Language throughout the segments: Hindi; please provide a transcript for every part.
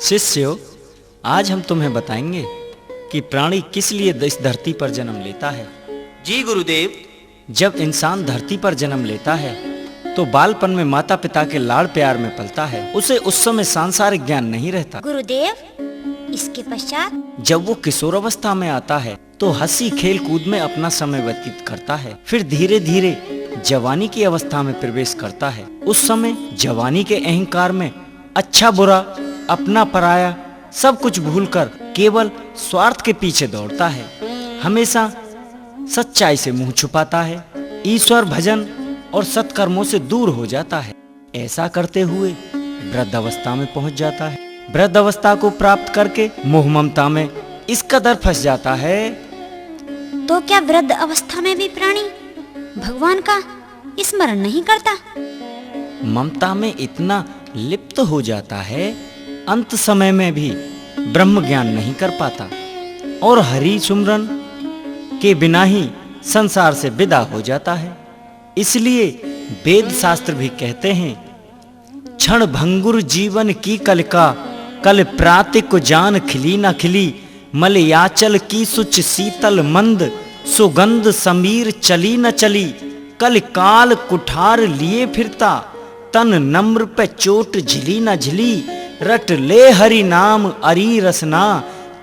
शिष्यों, आज हम तुम्हें बताएंगे कि प्राणी किस लिए इस धरती पर जन्म लेता है। जी गुरुदेव। जब इंसान धरती पर जन्म लेता है तो बालपन में माता पिता के लाड़ प्यार में पलता है। उसे उस समय सांसारिक ज्ञान नहीं रहता। गुरुदेव, इसके पश्चात जब वो किशोरावस्था में आता है तो हंसी खेल कूद में अपना समय व्यतीत करता है। फिर धीरे धीरे जवानी की अवस्था में प्रवेश करता है। उस समय जवानी के अहंकार में अच्छा बुरा, अपना पराया सब कुछ भूलकर केवल स्वार्थ के पीछे दौड़ता है। हमेशा सच्चाई से मुंह छुपाता है, ईश्वर भजन और सत्कर्मों से दूर हो जाता है। ऐसा करते हुए वृद्धावस्था में पहुंच जाता है। वृद्धावस्था को प्राप्त करके मोह ममता में इस कदर फंस जाता है। तो क्या वृद्ध अवस्था में भी प्राणी भगवान का स्मरण नहीं करता? ममता में इतना लिप्त हो जाता है, अंत समय में भी ब्रह्म ज्ञान नहीं कर पाता और हरि सुमरन के बिना ही संसार से विदा हो जाता है। इसलिए वेद शास्त्र भी कहते हैं, क्षण भंगुर जीवन की कलिका, कल प्रातः को जान खिली न खिली, मलयाचल की सुच शीतल मंद, सुगंध समीर चली न चली, कल काल कुठार लिए फिरता, तन नम्र पे चोट झिली न झिली, रट ले हरि नाम अरी रसना,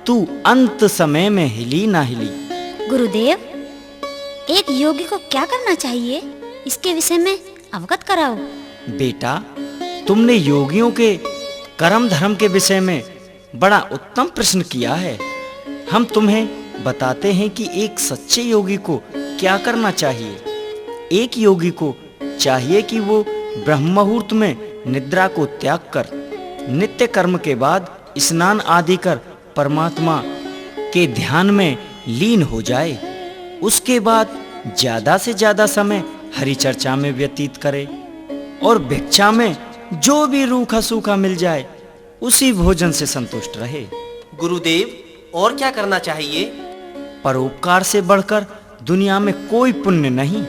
तू अंत समय में हिली ना हिली। गुरुदेव, एक योगी को क्या करना चाहिए, इसके विषय में अवगत कराओ। बेटा, तुमने योगियों के कर्म धर्म के विषय में बड़ा उत्तम प्रश्न किया है। हम तुम्हें बताते हैं कि एक सच्चे योगी को क्या करना चाहिए। एक योगी को चाहिए कि वो ब्रह्म मुहूर्त में निद्रा को त्याग कर नित्य कर्म के बाद स्नान आदि कर परमात्मा के ध्यान में लीन हो जाए। उसके बाद ज्यादा से ज्यादा समय हरि चर्चा में व्यतीत करे और भिक्षा में जो भी रूखा सूखा मिल जाए उसी भोजन से संतुष्ट रहे। गुरुदेव, और क्या करना चाहिए? परोपकार से बढ़कर दुनिया में कोई पुण्य नहीं।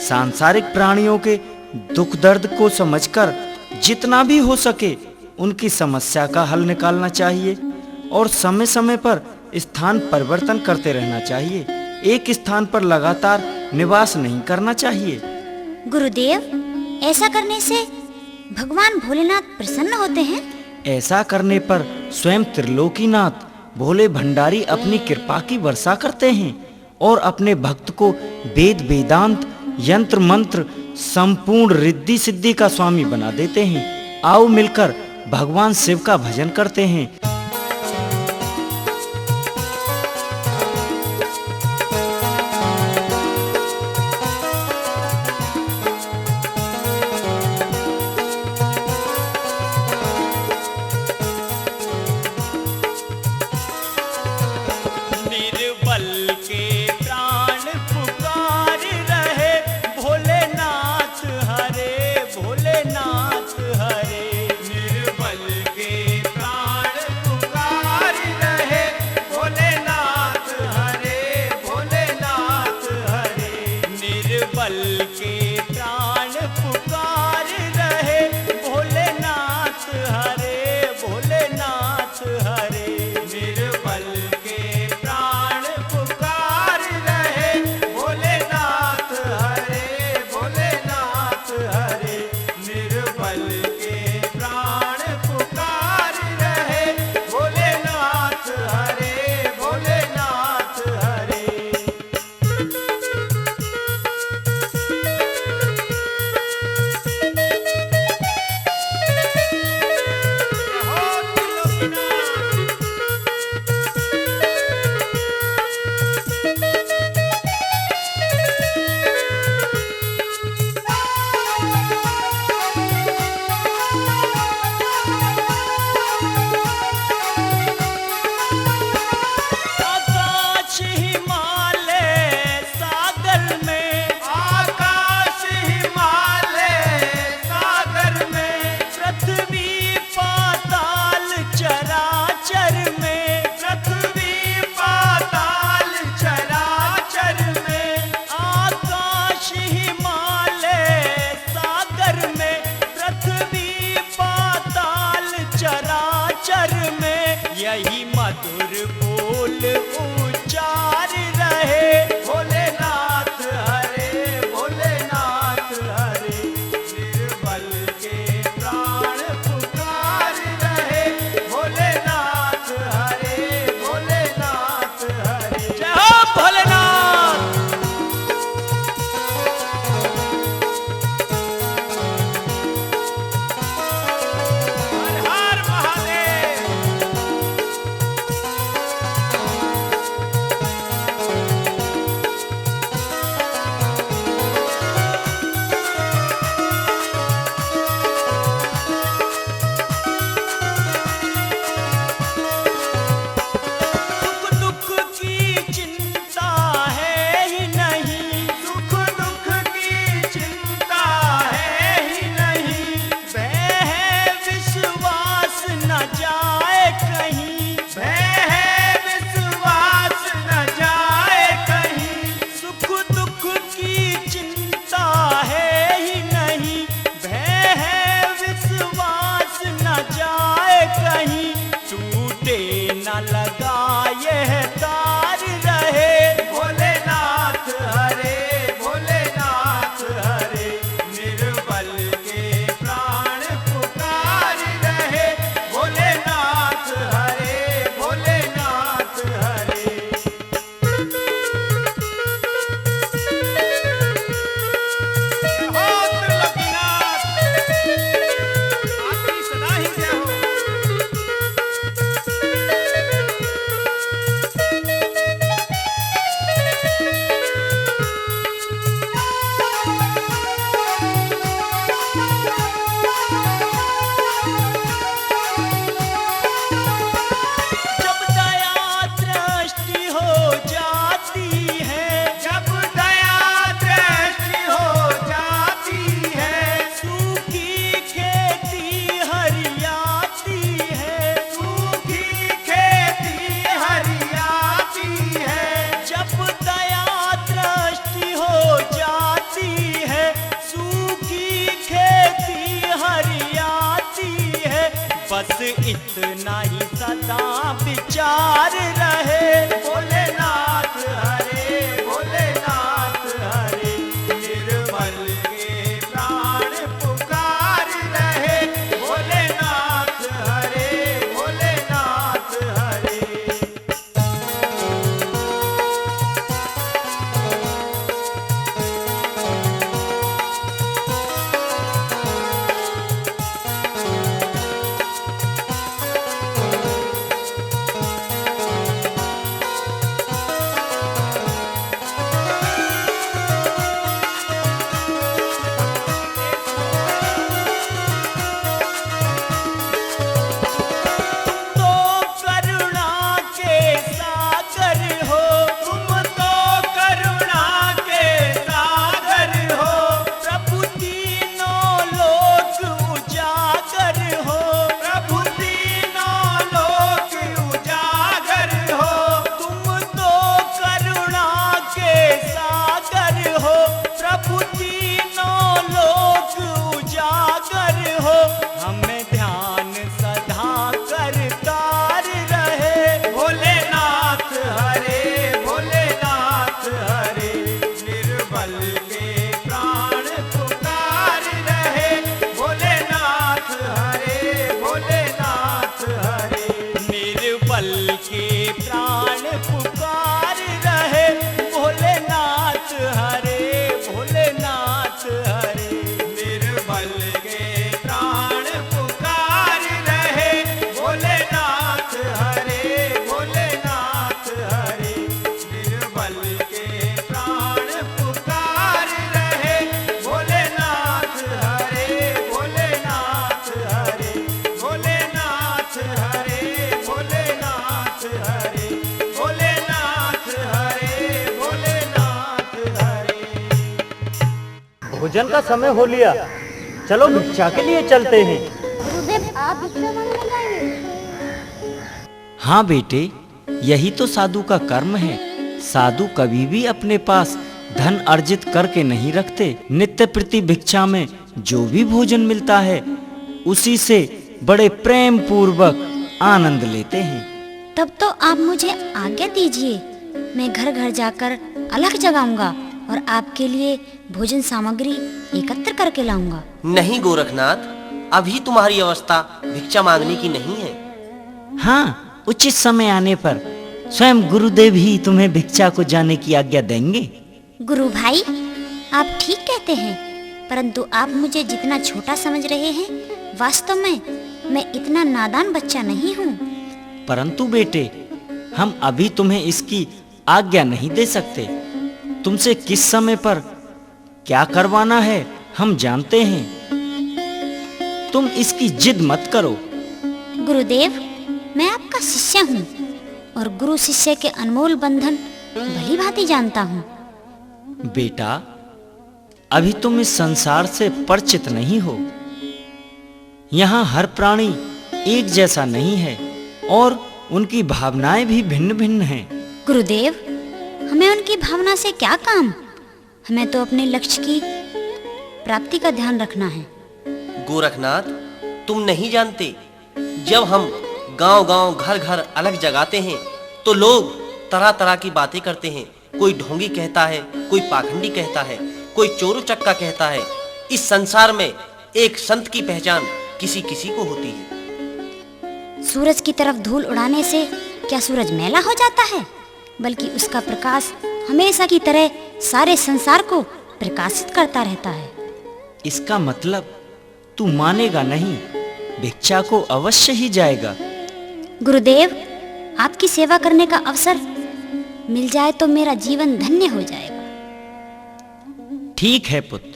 सांसारिक प्राणियों के दुख दर्द को समझकर जितना भी हो सके उनकी समस्या का हल निकालना चाहिए और समय समय पर स्थान परिवर्तन करते रहना चाहिए। एक स्थान पर लगातार निवास नहीं करना चाहिए। गुरुदेव, ऐसा करने से भगवान भोलेनाथ प्रसन्न होते हैं? ऐसा करने पर स्वयं त्रिलोकीनाथ भोले भंडारी अपनी कृपा की वर्षा करते हैं और अपने भक्त को वेद वेदांत यंत्र मंत्र संपूर्ण रिद्धि सिद्धि का स्वामी बना देते हैं। आओ मिलकर भगवान शिव का भजन करते हैं। निर्बल के प्राण पुकार रहे, भोलेनाथ हरे, भोलेनाथ हरे। निर्बल के प्राण इतना ही सदा विचार रहे। भोलेनाथ हरे, भोलेनाथ हरे, निर्मल के प्राण पुकार रहे। भोलेनाथ हरे, भोलेनाथ हरे। हमें ध्यान सदा करतार रहे। भोलेनाथ हरे, भोलेनाथ हरे, निर्बल के प्राण पुकार रहे। भोलेनाथ हरे, भोलेनाथ हरे, निर्बल के प्राण पुकार रहे। भोलेनाथ हरे, भोलेनाथ हरे, निर्बल के प्राण पुकार रहे। भोलेनाथ हरे, भोलेनाथ हरे, निर्बल के प्राण पुकार रहे। भोलेनाथ हरे, भोलेनाथ हरे, भोलेनाथ हरे, भोलेनाथ हरे, भोलेनाथ हरे, भोलेनाथ हरे। भोजन का समय हो लिया, चलो भिक्षा के लिए चलते हैं। गुरुदेव, आप भिक्षा मांगने जाएंगे? हाँ बेटे, यही तो साधु का कर्म है। साधु कभी भी अपने पास धन अर्जित करके नहीं रखते। नित्य प्रति भिक्षा में जो भी भोजन मिलता है उसी से बड़े प्रेम पूर्वक आनंद लेते हैं। तब तो आप मुझे आज्ञा दीजिए, मैं घर घर जाकर अलग जगाऊंगा और आपके लिए भोजन सामग्री एकत्र करके लाऊंगा। नहीं गोरखनाथ, अभी तुम्हारी अवस्था भिक्षा मांगने की नहीं है। हाँ, उचित समय आने पर स्वयं गुरुदेव ही तुम्हें भिक्षा को जाने की आज्ञा देंगे। गुरु भाई, आप ठीक कहते हैं, परंतु आप मुझे जितना छोटा समझ रहे हैं, वास्तव में मैं इतना नादान बच्चा नहीं हूँ। परंतु बेटे, हम अभी तुम्हें इसकी आज्ञा नहीं दे सकते। तुमसे किस समय पर क्या करवाना है हम जानते हैं। तुम इसकी जिद मत करो। गुरुदेव, मैं आपका शिष्य हूँ और गुरु शिष्य के अनमोल बंधन भली भांति जानता हूँ। बेटा, अभी तुम इस संसार से परिचित नहीं हो। यहाँ हर प्राणी एक जैसा नहीं है और उनकी भावनाएं भी भिन्न भिन्न हैं। गुरुदेव, हमें उनकी भावना से क्या काम? हमें तो अपने लक्ष्य की प्राप्ति का ध्यान रखना है। गोरखनाथ, तुम नहीं जानते, जब हम गांव-गांव, घर-घर अलग जगाते हैं तो लोग तरह-तरह की बातें करते हैं। कोई ढोंगी कहता है, कोई पाखंडी कहता है, कोई चोर चक्का कहता है। इस संसार में एक संत की पहचान किसी किसी को होती है। सूरज की तरफ धूल उड़ाने से क्या सूरज मैला हो जाता है? बल्कि उसका प्रकाश हमेशा की तरह सारे संसार को प्रकाशित करता रहता है। इसका मतलब तू मानेगा नहीं, भिक्षा को अवश्य ही जाएगा। गुरुदेव, आपकी सेवा करने का अवसर मिल जाए तो मेरा जीवन धन्य हो जाएगा। ठीक है पुत्र।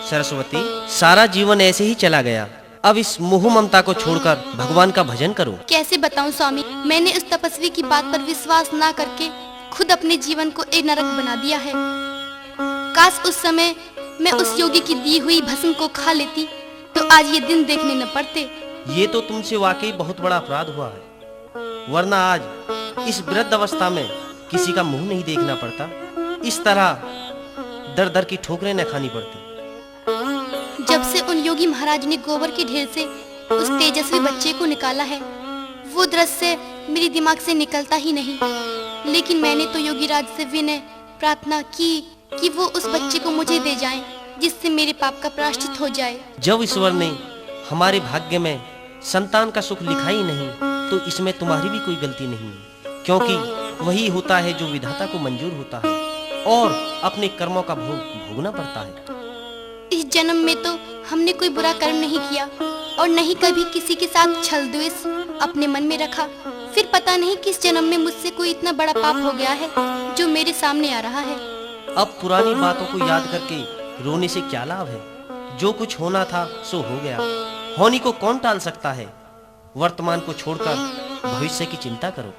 सरस्वती, सारा जीवन ऐसे ही चला गया। अब इस मोह ममता को छोड़कर भगवान का भजन करो। कैसे बताऊं स्वामी, मैंने उस तपस्वी की बात पर विश्वास ना करके खुद अपने जीवन को एक नरक बना दिया है। काश उस समय मैं उस योगी की दी हुई भस्म को खा लेती तो आज ये दिन देखने न पड़ते। ये तो तुमसे वाकई बहुत बड़ा अपराध हुआ है, वरना आज इस वृद्ध अवस्था में किसी का मुंह नहीं देखना पड़ता, इस तरह दर दर की ठोकरें न खानी पड़ती। जब से उन योगी महाराज ने गोबर के ढेर से उस तेजस्वी बच्चे को निकाला है, वो दृश्य मेरे दिमाग से निकलता ही नहीं। लेकिन मैंने तो योगी राज से विनय प्रार्थना की कि वो उस बच्चे को मुझे दे जाएं, जिससे मेरे पाप का प्रायश्चित हो जाए। जब ईश्वर ने हमारे भाग्य में संतान का सुख लिखा ही नहीं, तो इसमें तुम्हारी भी कोई गलती नहीं है, क्योंकि वही होता है जो विधाता को मंजूर होता है और अपने कर्मों का भोग भोगना पड़ता है। इस जन्म में तो हमने कोई बुरा कर्म नहीं किया और नहीं कभी किसी के साथ छल द्वेष अपने मन में रखा। फिर पता नहीं किस जन्म में मुझसे कोई इतना बड़ा पाप हो गया है जो मेरे सामने आ रहा है। अब पुरानी बातों को याद करके रोने से क्या लाभ है? जो कुछ होना था सो हो गया, होनी को कौन टाल सकता है? वर्तमान को छोड़कर भविष्य की चिंता करो।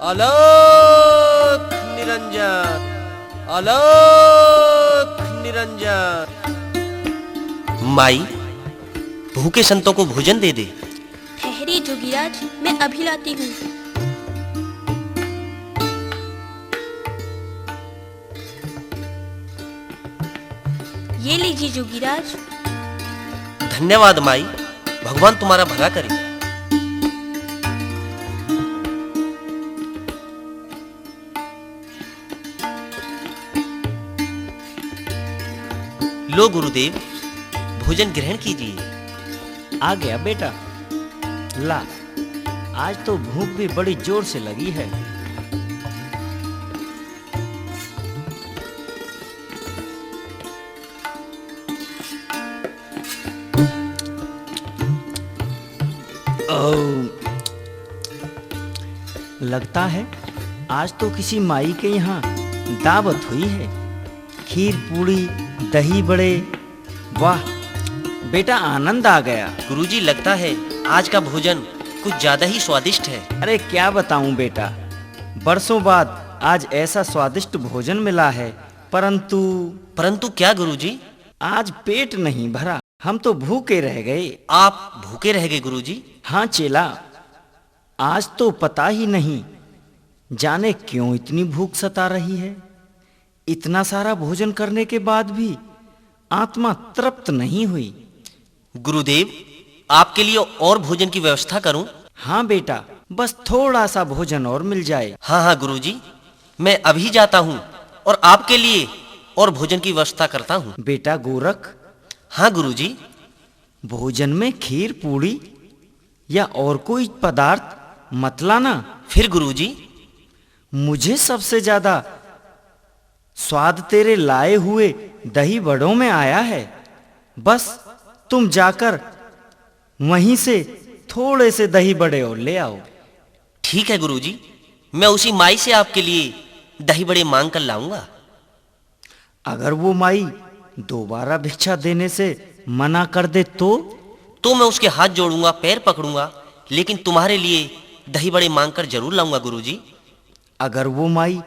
अलख निरंजन, अलख निरंजन। माई, भूखे संतों को भोजन दे दे। ठहरिए जोगीराज, मैं अभी लाती हूँ। ये लीजिए जोगीराज। धन्यवाद माई, भगवान तुम्हारा भला करे। लो गुरुदेव, भोजन ग्रहण कीजिए। आ गया बेटा, ला। आज तो भूख भी बड़ी जोर से लगी है। लगता है आज तो किसी माई के यहाँ दावत हुई है। खीर पूड़ी दही बड़े, वाह बेटा, आनंद आ गया। गुरुजी, लगता है आज का भोजन कुछ ज्यादा ही स्वादिष्ट है। अरे क्या बताऊं बेटा, बरसों बाद आज ऐसा स्वादिष्ट भोजन मिला है, परंतु क्या गुरुजी? आज पेट नहीं भरा, हम तो भूखे रह गए। आप भूखे रह गए गुरुजी? हाँ चेला, आज तो पता ही नहीं जाने क्यों इतनी भूख सता रही है। इतना सारा भोजन करने के बाद भी आत्मा तृप्त नहीं हुई। गुरुदेव, आपके लिए और भोजन की व्यवस्था करूं? हाँ बेटा, बस थोड़ा सा भोजन और मिल जाए। हाँ गुरुजी, मैं अभी जाता हूँ और आपके लिए और भोजन की व्यवस्था करता हूँ। बेटा गोरख। हाँ गुरुजी। भोजन में खीर पूड़ी या और कोई पदार्थ मत लाना। फिर गुरुजी? मुझे सबसे ज्यादा स्वाद तेरे लाए हुए दही बड़ों में आया है। बस तुम जाकर वहीं से थोड़े से दही बड़े और ले आओ। ठीक है गुरुजी, मैं उसी माई से आपके लिए दही बड़े मांग कर लाऊंगा। अगर वो माई दोबारा भिक्षा देने से मना कर दे तो मैं उसके हाथ जोड़ूंगा, पैर पकड़ूंगा, लेकिन तुम्हारे लिए दही बड़े मांग कर जरूर लाऊंगा गुरुजी। अगर वो माई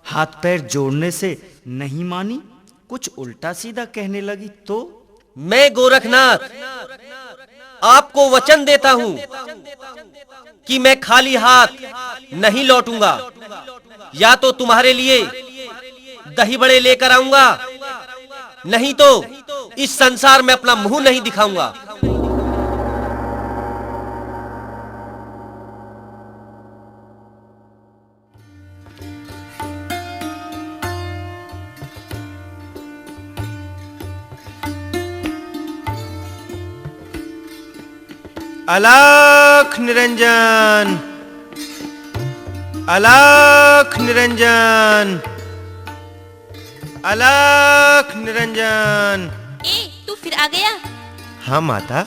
हाथ पैर जोड़ने से नहीं मानी, कुछ उल्टा सीधा कहने लगी तो? मैं गोरखनाथ आपको वचन देता हूं कि मैं खाली हाथ नहीं लौटूंगा। या तो तुम्हारे लिए दही बड़े लेकर आऊंगा, नहीं तो इस संसार में अपना मुंह नहीं दिखाऊंगा। अलख निरंजन, अलख निरंजन, अलख निरंजन। ए, तू फिर आ गया? हाँ माता।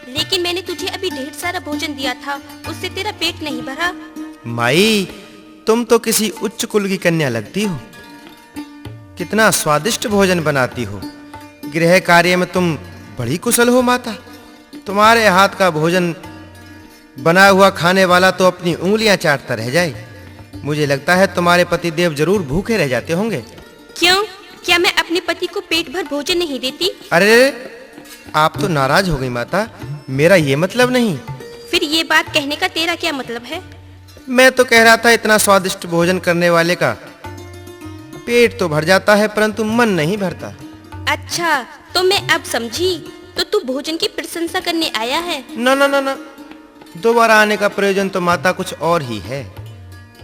लेकिन मैंने तुझे अभी ढेर सारा भोजन दिया था, उससे तेरा पेट नहीं भरा। माई, तुम तो किसी उच्च कुल की कन्या लगती हो। कितना स्वादिष्ट भोजन बनाती हो। गृह कार्य में तुम बड़ी कुशल हो माता। तुम्हारे हाथ का भोजन बना हुआ खाने वाला तो अपनी उंगलियां चाटता रह जाए। मुझे लगता है तुम्हारे पतिदेव जरूर भूखे रह जाते होंगे। क्यों? क्या मैं अपने पति को पेट भर भोजन नहीं देती? अरे आप तो नाराज हो गई माता, मेरा ये मतलब नहीं। फिर ये बात कहने का तेरा क्या मतलब है? मैं तो कह रहा था इतना स्वादिष्ट भोजन करने वाले का पेट तो भर जाता है परंतु मन नहीं भरता। अच्छा, तो मैं अब समझी। तो तू भोजन की प्रशंसा करने आया है? ना ना ना ना, दोबारा आने का प्रयोजन तो माता कुछ और ही है।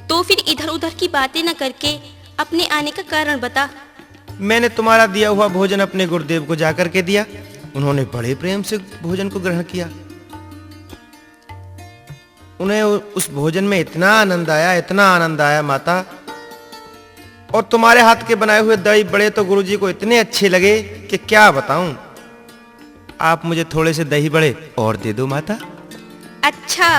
तो फिर इधर उधर की बातें न करके अपने आने का कारण बता। मैंने तुम्हारा दिया हुआ भोजन अपने गुरुदेव को जाकर के दिया। उन्होंने बड़े प्रेम से भोजन को ग्रहण किया। उन्हें उस भोजन में इतना आनंद आया माता। और तुम्हारे हाथ के बनाए हुए दही बड़े तो गुरुजी को इतने अच्छे लगे कि क्या बताऊं। आप मुझे थोड़े से दही बड़े और दे दो माता। अच्छा,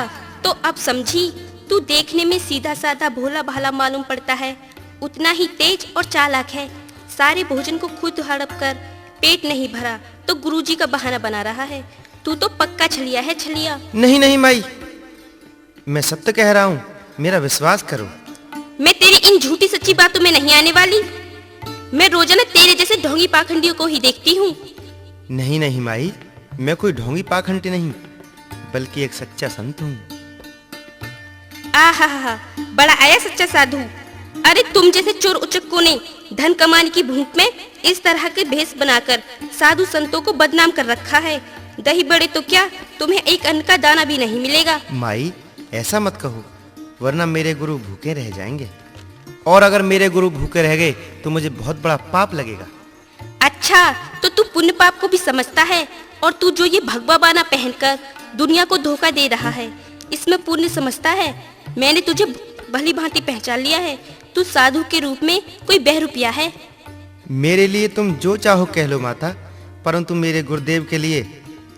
तो अब समझी। तू देखने में सीधा साधा भोला भाला मालूम पड़ता है, उतना ही तेज और चालाक है। सारे भोजन को खुद हड़प कर पेट नहीं भरा तो गुरुजी का बहाना बना रहा है। तू तो पक्का छलिया है, छलिया। नहीं नहीं माई, मैं सत्य कह रहा हूं, मेरा विश्वास करो। मैं तेरी इन झूठी सच्ची बातों में नहीं आने वाली। मैं रोजाना तेरे जैसे ढोंगी पाखंडियों को ही देखती हूँ। नहीं नहीं माई, मैं कोई ढोंगी पाखंडी नहीं बल्कि एक सच्चा संत हूँ। आहा, बड़ा आया सच्चा साधु। अरे तुम जैसे चोर उचक्कों ने धन कमाने की भूख में इस तरह के भेष बनाकर साधु संतों को बदनाम कर रखा है। दही बड़े तो क्या, तुम्हें एक अन्न का दाना भी नहीं मिलेगा। माई ऐसा मत कहो, वरना मेरे गुरु भूखे रह जाएंगे। और अगर मेरे गुरु भूखे रह गए तो मुझे बहुत बड़ा पाप लगेगा। अच्छा, तो तू पुण्य पाप को भी समझता है। और तू जो ये भगवा बाना पहनकर दुनिया को धोखा दे रहा है, इसमें पुण्य समझता है। मैंने तुझे भली भांति पहचान लिया है। तू साधु के रूप में कोई बहरूपिया है। मेरे लिए तुम जो चाहो कह लो माता, परंतु मेरे गुरुदेव के लिए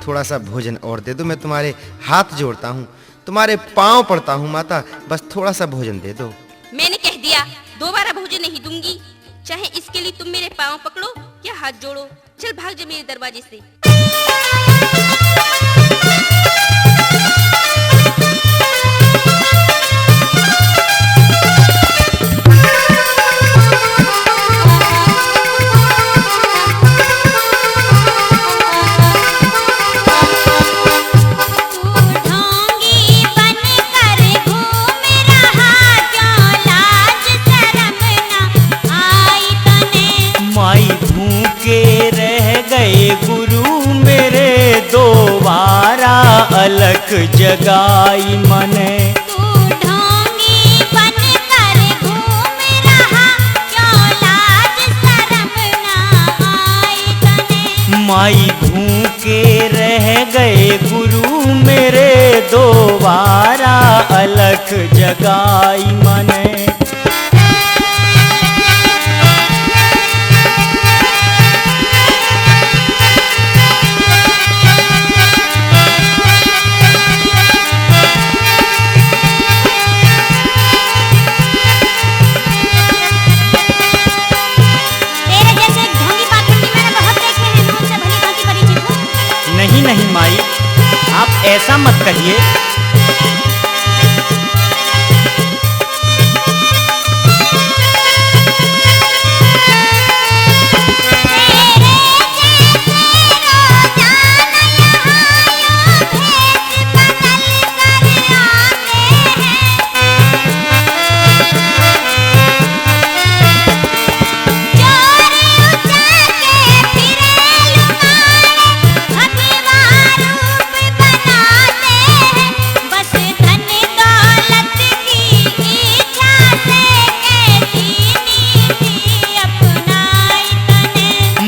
थोड़ा सा भोजन और दे दो। मैं तुम्हारे हाथ जोड़ता हूँ, तुम्हारे पांव पड़ता हूँ माता, बस थोड़ा सा भोजन दे दो। मैंने कह दिया, दोबारा भोजन नहीं दूंगी। चाहे इसके लिए तुम मेरे पांव पकड़ो या हाथ जोड़ो। चल भाग जा मेरे दरवाजे से। माई भूखे रह गए गुरु मेरे, दोबारा अलख जगाई मने। तू ढोंगी बनकर घूम रहा, क्यों लाज शर्म ना आई तने। माई भूखे रह गए गुरु मेरे, दोबारा अलख जगाई मने। नहीं माई, आप ऐसा मत कहिए।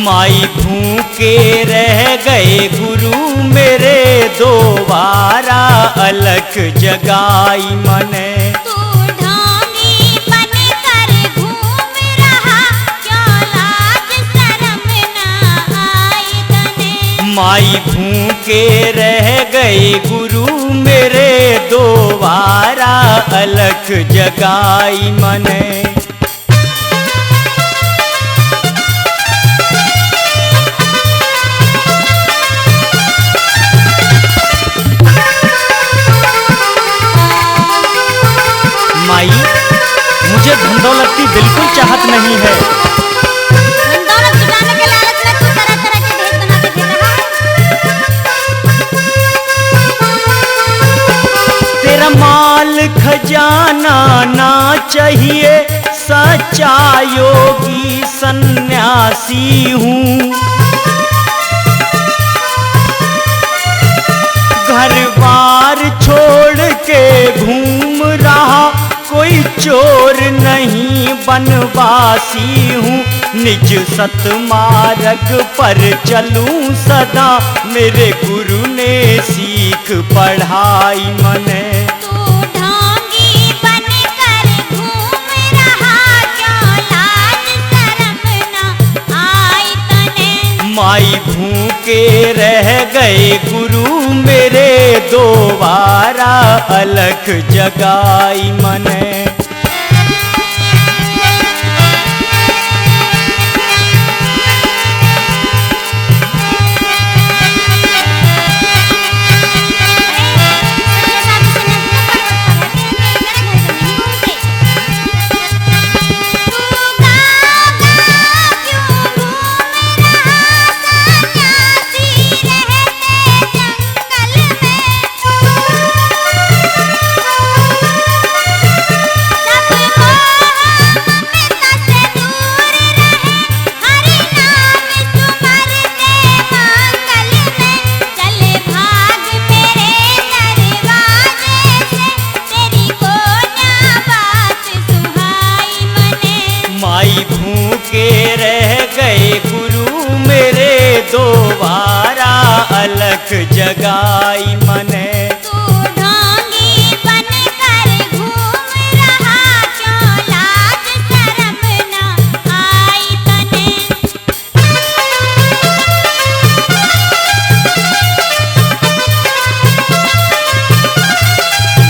माई भूखे रह गए गुरु मेरे, दोबारा अलख जगाई मने। तू ढोंगी बनकर घूम रहा, क्यों लाज शर्म ना आई तने। माई भूखे रह गए गुरु मेरे, दोबारा अलख जगाई मने। नहीं है। धन दौलत जुटाने के लालच में तू तरह तरह के भेष बना के फिर रहा है। तेरा माल खजाना ना चाहिए, सच्चा योगी सन्यासी हूँ। घर बार छोड़ के घूम रहा, कोई चोर नहीं बनवासी हूँ। निज सत मार्ग पर चलूं सदा, मेरे गुरु ने सीख पढ़ाई मने। तू ढोंगी बनकर घूम रहा, क्यों लाज शर्म ना आई तने। माई भूखे रह गए गुरु मेरे, दोबारा अलख जगाई मने। माई भूखे रह गए गुरु मेरे, दोबारा अलख जगाई मने। तू ढोंगी बनकर घूम रहा, क्यों लाज शर्म ना आई तने।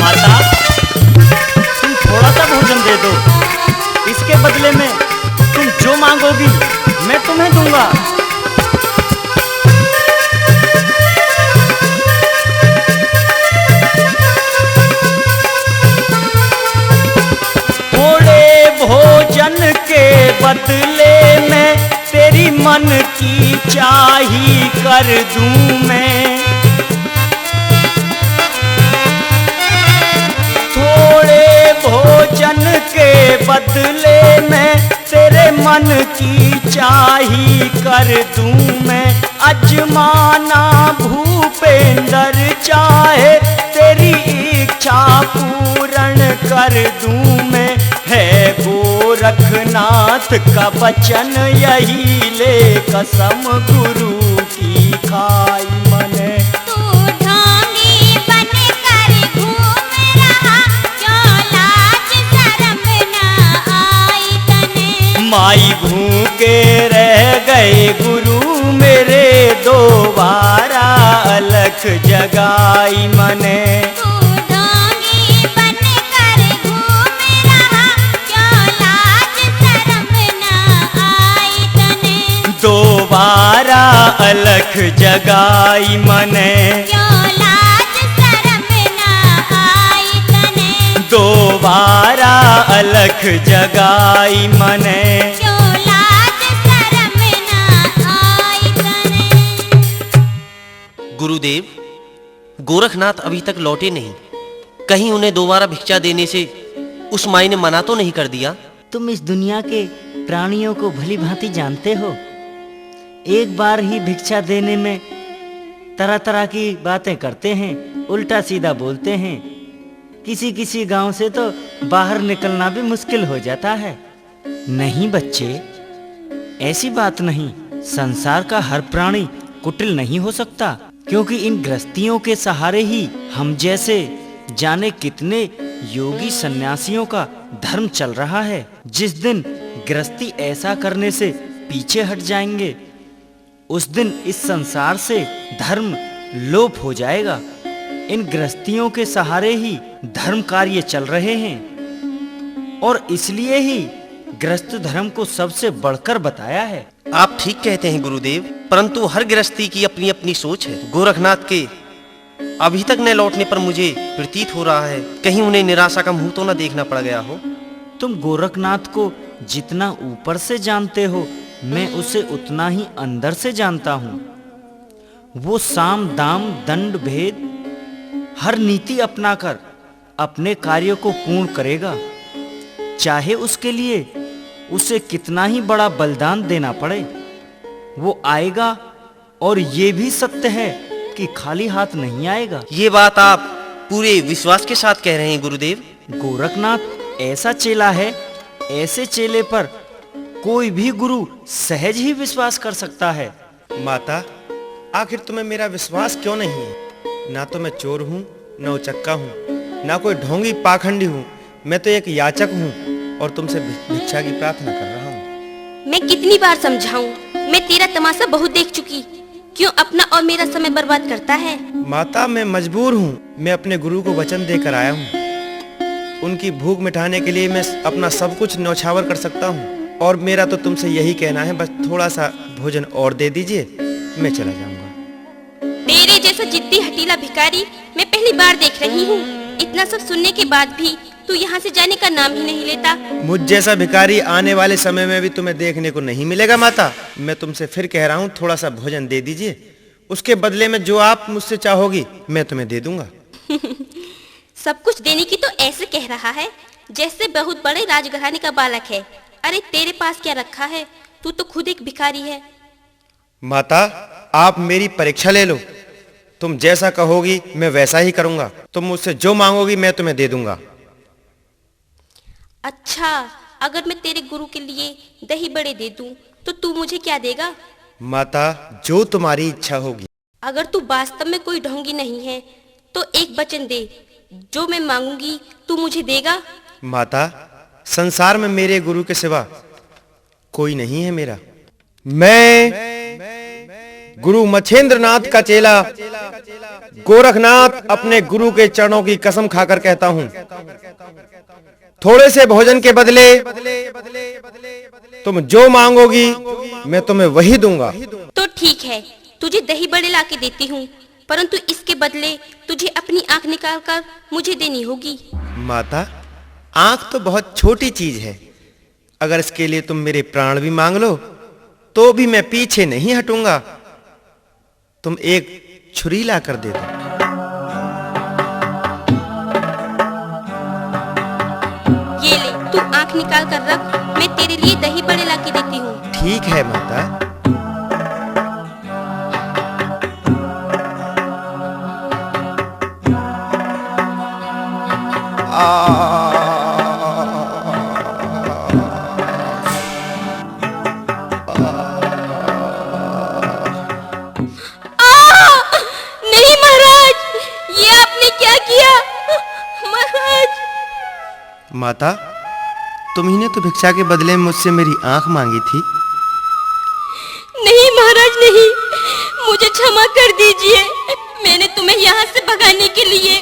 माता, तुम थोड़ा सा भोजन दे दो, इसके बदले में तुम जो मांगोगी मैं तुम्हें दूंगा। थोड़े भोजन के बदले में तेरी मन की चाही कर दूं मैं। थोड़े भोजन के बदले में तेरे मन की चाही कर दूं मैं। अजमाना भूपेंद्र चाहे, तेरी इच्छा पूर्ण कर दूं मैं। है गोरखनाथ का वचन यही, ले कसम गुरु की खाई मने। तू ढोंगी बनकर घूम रहा, क्यों लाज शर्म ना आई तने। माई भूखे रह गए गुरु मेरे, दोबारा अलख जगाई मने। तू ढोंगी बनकर घूम रहा, क्यों लाज शर्म ना आई तने। दोबारा अलख जगाई मने। क्यों लाज शर्म ना आई तने। दोबारा अलख जगाई मने। क्यों लाज शर्म ना आई तने। गुरुदेव, गोरखनाथ अभी तक लौटे नहीं। कहीं उन्हें दोबारा भिक्षा देने से उस माई ने मना तो नहीं कर दिया? तुम इस दुनिया के प्राणियों को भली भांति जानते हो। एक बार ही भिक्षा देने में तरह तरह की बातें करते हैं, उल्टा सीधा बोलते हैं। किसी किसी गांव से तो बाहर निकलना भी मुश्किल हो जाता है। नहीं बच्चे, ऐसी बात नहीं। संसार का हर प्राणी कुटिल नहीं हो सकता, क्योंकि इन गृहस्थियों के सहारे ही हम जैसे जाने कितने योगी सन्यासियों का धर्म चल रहा है। जिस दिन गृहस्थी ऐसा करने से पीछे हट जाएंगे, उस दिन इस संसार से धर्म लोप हो जाएगा। इन गृहस्थियों के सहारे ही धर्म कार्य चल रहे हैं, और इसलिए ही गृहस्थ धर्म को सबसे बढ़कर बताया है। आप ठीक कहते हैं गुरुदेव, परंतु हर गृहस्थी की अपनी अपनी सोच है। गोरखनाथ के अभी तक न लौटने पर मुझे प्रतीत हो रहा है कहीं उन्हें निराशा का मुंह तो न देखना पड़ गया हो। तुम गोरखनाथ को जितना ऊपर से जानते हो, मैं उसे उतना ही अंदर से जानता हूँ। वो साम दाम दंड भेद हर नीति अपनाकर अपने कार्य को पूर्ण करेगा, चाहे उसके लिए उसे कितना ही बड़ा बलिदान देना पड़े। वो आएगा और ये भी सत्य है कि खाली हाथ नहीं आएगा। ये बात आप पूरे विश्वास के साथ कह रहे हैं गुरुदेव? गोरखनाथ ऐसा चेला है, ऐसे चेले पर कोई भी गुरु सहज ही विश्वास कर सकता है। माता, आखिर तुम्हें मेरा विश्वास क्यों नहीं है? ना तो मैं चोर हूँ, न उचक्का हूँ, ना कोई ढोंगी पाखंडी हूँ। मैं तो एक याचक हूँ और तुमसे भिक्षा की प्रार्थना कर रहा हूँ। मैं कितनी बार समझाऊं, मैं तेरा तमाशा बहुत देख चुकी। क्यों अपना और मेरा समय बर्बाद करता है? माता, मैं मजबूर हूँ। मैं अपने गुरु को वचन देकर आया हूँ। उनकी भूख मिटाने के लिए मैं अपना सब कुछ न्यौछावर कर सकता हूँ, और मेरा तो तुमसे यही कहना है, बस थोड़ा सा भोजन और दे दीजिए, मैं चला जाऊंगा। तेरे जैसा जिद्दी हटीला भिखारी मैं पहली बार देख रही हूँ। इतना सब सुनने के बाद भी तू यहाँ से जाने का नाम ही नहीं लेता। मुझ जैसा भिखारी आने वाले समय में भी तुम्हें देखने को नहीं मिलेगा माता। मैं तुमसे फिर कह रहा हूँ, थोड़ा सा भोजन दे दीजिए, उसके बदले में जो आप मुझसे चाहोगी मैं तुम्हें दे दूंगा। सब कुछ देने की तो ऐसे कह रहा है जैसे बहुत बड़े राजघराने का बालक है। अरे तेरे पास क्या रखा है? तू तो खुद एक भिखारी है। माता, आप मेरी परीक्षा ले लो। तुम जैसा कहोगी मैं वैसा ही करूंगा। तुम मुझसे जो मांगोगी मैं तुम्हें दे दूंगा। अच्छा, अगर मैं तेरे गुरु के लिए दही बड़े दे दूं तो तू मुझे क्या देगा? माता, जो तुम्हारी इच्छा होगी। अगर तू वास्तव में कोई ढोंगी नहीं है तो एक वचन दे, जो मैं मांगूंगी तू मुझे देगा। माता, संसार में मेरे गुरु के सिवा कोई नहीं है मेरा। मैं गुरु मच्छेंद्रनाथ का चेला गोरखनाथ अपने गुरु के चरणों की कसम खाकर कहता हूँ, थोड़े से भोजन के बदले तुम जो मांगोगी मैं तुम्हें वही दूंगा। तो ठीक है, तुझे दही बड़े ला के देती हूँ, परंतु इसके बदले तुझे अपनी आंख निकाल कर मुझे देनी होगी। माता, आंख तो बहुत छोटी चीज है। अगर इसके लिए तुम मेरे प्राण भी मांग लो तो भी मैं पीछे नहीं हटूंगा। तुम एक छुरी ला कर दे दो। ये ले, तू आंख निकाल कर रख, मैं तेरे लिए दही बड़े ला के देती हूँ। ठीक है माता। नहीं महाराज, ये आपने क्या किया? महाराज! माता, तुम्ही ने तो भिक्षा के बदले में मुझसे मेरी आंख मांगी थी। नहीं महाराज नहीं, मुझे क्षमा कर दीजिए। मैंने तुम्हें यहाँ से भगाने के लिए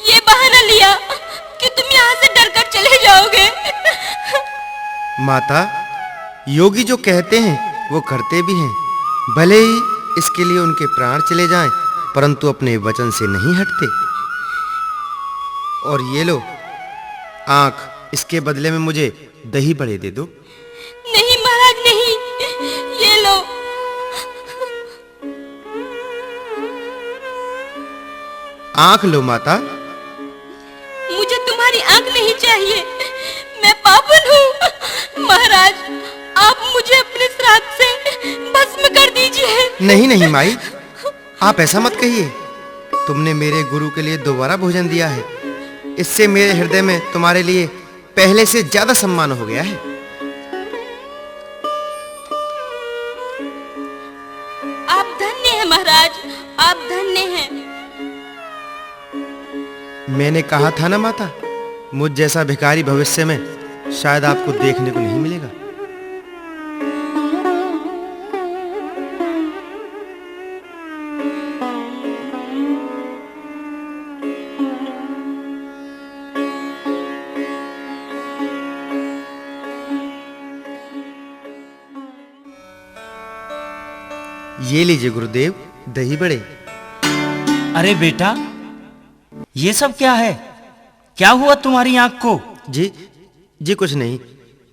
ये बहाना लिया कि तुम यहाँ से डरकर चले जाओगे। माता, योगी जो कहते हैं वो करते भी हैं। भले ही इसके लिए उनके प्राण चले जाएं, परंतु अपने वचन से नहीं हटते। और ये लो आंख, इसके बदले में मुझे दही बड़े दे दो। नहीं महाराज नहीं, ये लो। आंख लो माता। मुझे तुम्हारी आंख नहीं चाहिए, मैं पावन हूँ। महाराज, आप मुझे अपने श्राप से भस्म कर दीजिए। नहीं नहीं माई, आप ऐसा मत कहिए। तुमने मेरे गुरु के लिए दोबारा भोजन दिया है, इससे मेरे हृदय में तुम्हारे लिए पहले से ज्यादा सम्मान हो गया है। आप धन्य हैं महाराज, आप धन्य हैं। मैंने कहा था ना माता, मुझ जैसा भिखारी भविष्य में शायद आपको देखने को नहीं मिलेगा। ये लीजिए गुरुदेव, दही बड़े। अरे बेटा, ये सब क्या है? क्या हुआ तुम्हारी आंख को? जी कुछ नहीं,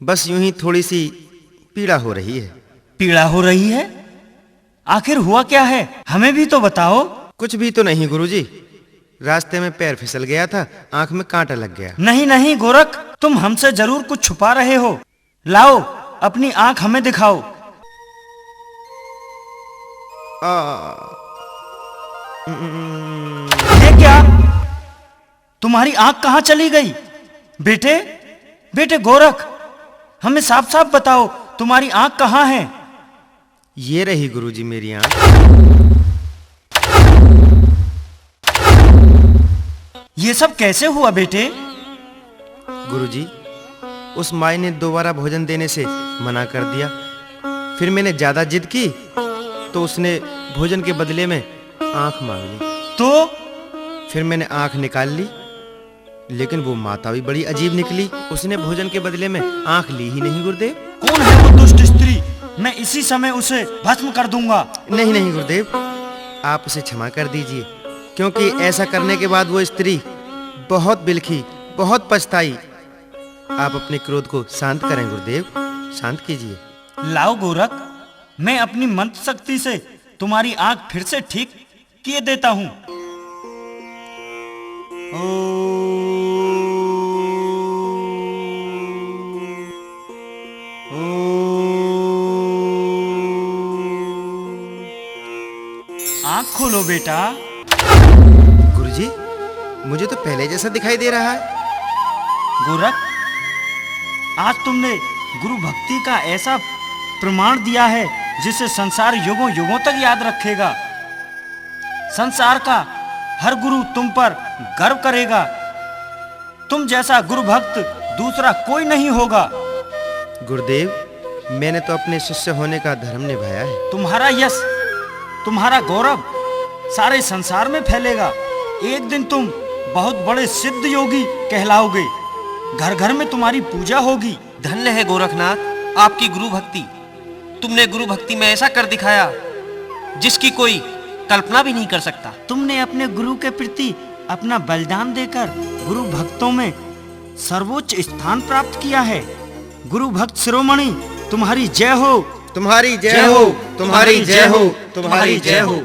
बस यूं ही थोड़ी सी पीड़ा हो रही है। पीड़ा हो रही है? आखिर हुआ क्या है, हमें भी तो बताओ। कुछ भी तो नहीं गुरुजी, रास्ते में पैर फिसल गया था, आंख में कांटा लग गया। नहीं नहीं गोरख, तुम हमसे जरूर कुछ छुपा रहे हो। लाओ अपनी आंख हमें दिखाओ। ये क्या, तुम्हारी आंख कहाँ चली गई? बेटे बेटे गोरख, हमें साफ साफ बताओ, तुम्हारी आंख कहाँ है? ये रही गुरुजी मेरी आंख। ये सब कैसे हुआ बेटे? गुरुजी, उस माई ने दोबारा भोजन देने से मना कर दिया। फिर मैंने ज्यादा जिद की तो उसने भोजन के बदले में आंख मांग ली। तो फिर मैंने आंख निकाल ली, लेकिन वो माता भी बड़ी अजीब निकली। उसने भोजन के बदले में आंख ली ही नहीं गुरुदेव। कौन है वो दुष्ट स्त्री? मैं इसी समय उसे भस्म कर दूंगा। नहीं नहीं गुरुदेव, आप उसे क्षमा कर दीजिए, क्योंकि ऐसा करने के बाद वो स्त्री बहुत बिलखी, बहुत पछताई। आप अपने क्रोध को शांत करें गुरुदेव, शांत कीजिए। लाओ गोरख, मैं अपनी मंत्र शक्ति से तुम्हारी आंख फिर से ठीक किए देता हूं। आंख खोलो बेटा। गुरुजी, मुझे तो पहले जैसा दिखाई दे रहा है। गोरख, आज तुमने गुरु भक्ति का ऐसा प्रमाण दिया है जिसे संसार युगों युगों तक याद रखेगा। संसार का हर गुरु तुम पर गर्व करेगा। तुम जैसा गुरु भक्त दूसरा कोई नहीं होगा। गुरुदेव, मैंने तो अपने शिष्य होने का धर्म निभाया है। तुम्हारा यश, तुम्हारा गौरव सारे संसार में फैलेगा। एक दिन तुम बहुत बड़े सिद्ध योगी कहलाओगे। घर घर में तुम्हारी पूजा होगी। धन्य है गोरखनाथ आपकी गुरु भक्ति। तुमने गुरु भक्ति में ऐसा कर दिखाया जिसकी कोई कल्पना भी नहीं कर सकता। तुमने अपने गुरु के प्रति अपना बलिदान देकर गुरु भक्तों में सर्वोच्च स्थान प्राप्त किया है। गुरु भक्त शिरोमणि, तुम्हारी जय हो, तुम्हारी जय हो, तुम्हारी जय हो, तुम्हारी जय हो।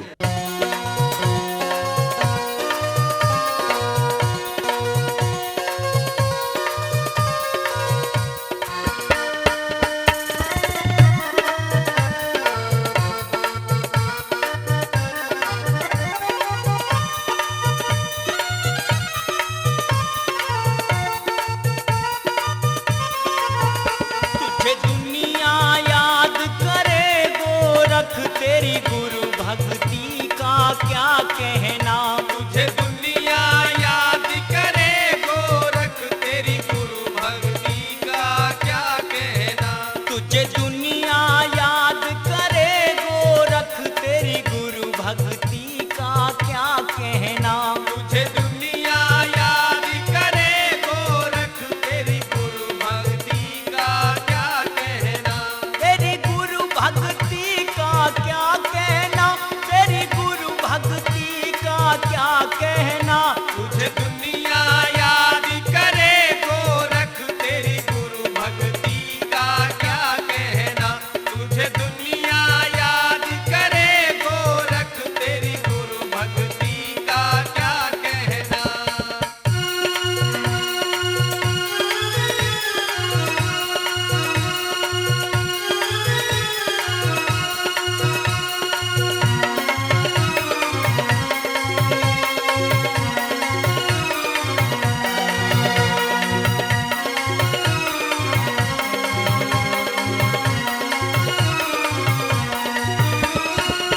तुझे दुनिया याद करे गोरख, तेरी गुरु भक्ति का क्या कहना। तुझे दुनिया याद करे गोरख, तेरी गुरु भक्ति का क्या कहना। तुझे दुनिया याद करे गोरख, तेरी गुरु भक्ति का क्या कहना। तुझे दुनिया याद करे गोरख, तेरी गुरु भक्ति का क्या कहना। तेरी गुरु भक्ति का क्या कहना, तेरी गुरु भक्ति का क्या कहना। तुझे दुनिया याद करे गोरख, तेरी गुरु भक्ति का क्या कहना। तुझे दुनिया याद करे गोरख, तेरी गुरु भक्ति का क्या कहना।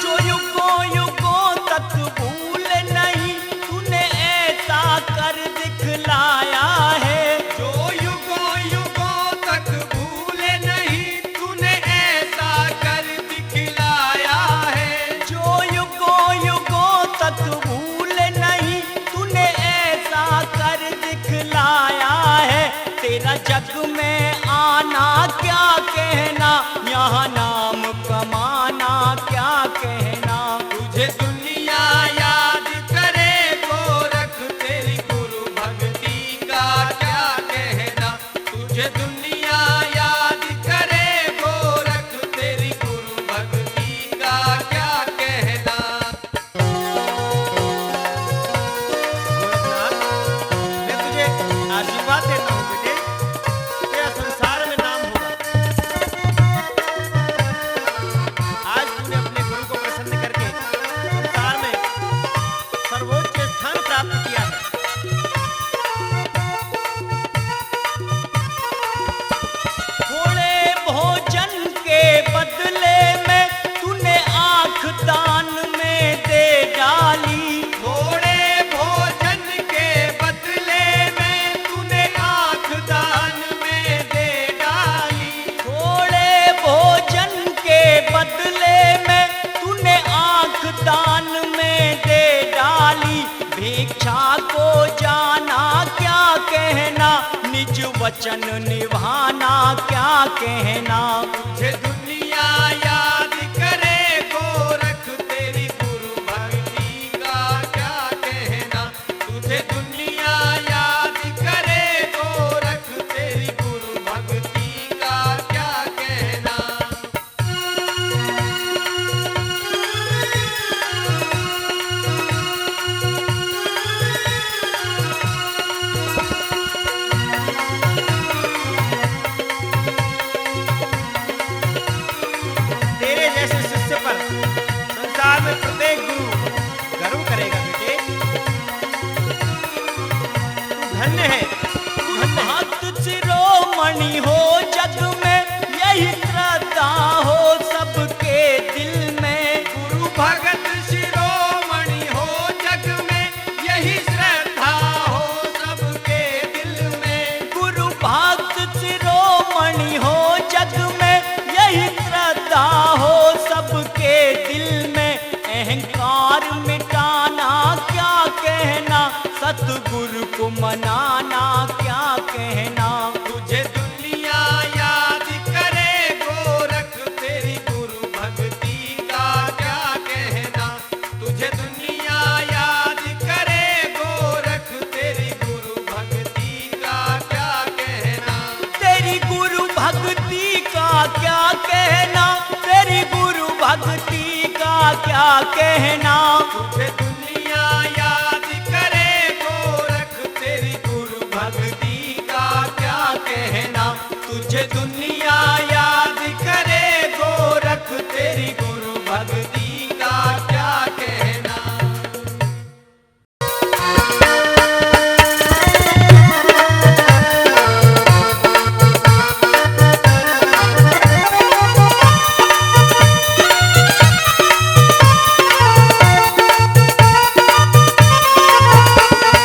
जो युगों युगों तक भूल नहीं, तूने ऐसा कर दिखलाया है। जो युगों युगों तक भूले नहीं, तूने ऐसा कर दिखलाया है। जो युगों युगों तक भूल नहीं, तूने ऐसा कर दिखलाया है। तेरा जग में आना क्या कहना, यहाँ नाम कमाना क्या कहना। तुझे दुनिया याद करे गोरख, तेरी गुरु भक्ति का क्या कहना। तुझे दुनिया याद कहना, निज वचन निभाना क्या कहना। तुझे दुनिया याद करे गोरख, तेरी गुरु भक्ति का क्या कहना। तुझे दुनिया याद करे गोरख, तेरी गुरु भक्ति का क्या कहना। तेरे जैसे शिष्य पर संसार में प्रत्येक गुरु गर्व करेगा बेटे। तू धन्य है, तू धन्य है। भक्त शिरोमणि हो जग में, यही श्रद्धा हो सबके दिल में। गुरु भगत शिरोमणि हो जग में, यही श्रद्धा हो सबके दिल में। गुरु भक्त शिरोमणि हो जग में, यही श्रद्धा हो सबके दिल में। अहंकार मिटाना क्या कहना, सतगुरु को मनाना क्या कहना। तुझे दुनिया याद करे गोरख, तेरी गुरु भक्ति का क्या कहना। तुझे दुनिया याद करे गोरख, तेरी गुरु भक्ति का क्या कहना। तेरी गुरु भक्ति का क्या कहना, तेरी गुरु भक्ति का क्या कहना। तुझे दुनिया याद करे गोरख, तेरी गुरु भक्ति का क्या कहना। तुझे दुनिया